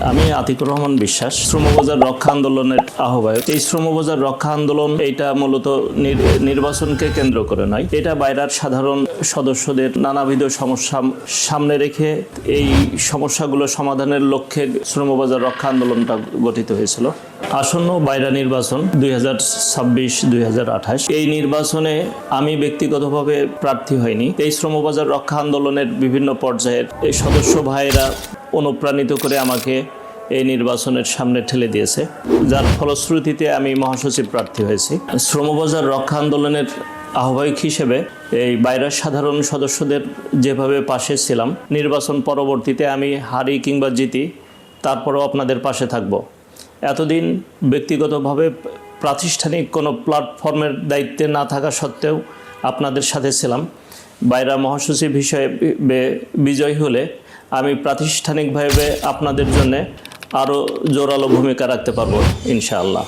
আমি আতিকুর রহমান বিশ্বাস, শ্রমবাজার রক্ষা আন্দোলনের আহ্বায়ক। এই শ্রমবাজার রক্ষা আন্দোলন এটা মূলত নির্বাচনকে কেন্দ্র করে নয়, এটা বাইরের সাধারণ সদস্যদের নানাবিধ সমস্যা সামনে রেখে এই সমস্যাগুলো সমাধানের লক্ষ্যে শ্রমবাজার রক্ষা আন্দোলনটা গঠিত হয়েছিল। আসন্ন বাইরা নির্বাচন 2026-2028, এই নির্বাচনে আমি ব্যক্তিগতভাবে প্রার্থী হইনি। এই শ্রমবাজার রক্ষা আন্দোলনের বিভিন্ন পর্যায়ের এই সদস্য ভাইয়েরা অনুপ্রাণিত করে আমাকে এই নির্বাচনের সামনে ঠেলে দিয়েছে, যার ফলশ্রুতিতে আমি মহাসচিব প্রার্থী হয়েছি। শ্রমবাজার রক্ষা আন্দোলনের আহ্বায়ক হিসেবে এই বাইরের সাধারণ সদস্যদের যেভাবে পাশে ছিলাম, নির্বাচন পরবর্তীতে আমি হারি কিংবা জিতি, তারপরেও আপনাদের পাশে থাকব। এতদিন ব্যক্তিগতভাবে প্রাতিষ্ঠানিক কোনো প্ল্যাটফর্মের দায়িত্বে না থাকা সত্ত্বেও আপনাদের সাথে ছিলাম। বাইরা মহাসচিব হিসেবে বিজয় হলে আমি প্রাতিষ্ঠানিকভাবে আপনাদের জন্য আরও জোরালো ভূমিকা রাখতে পারবো ইনশাআল্লাহ।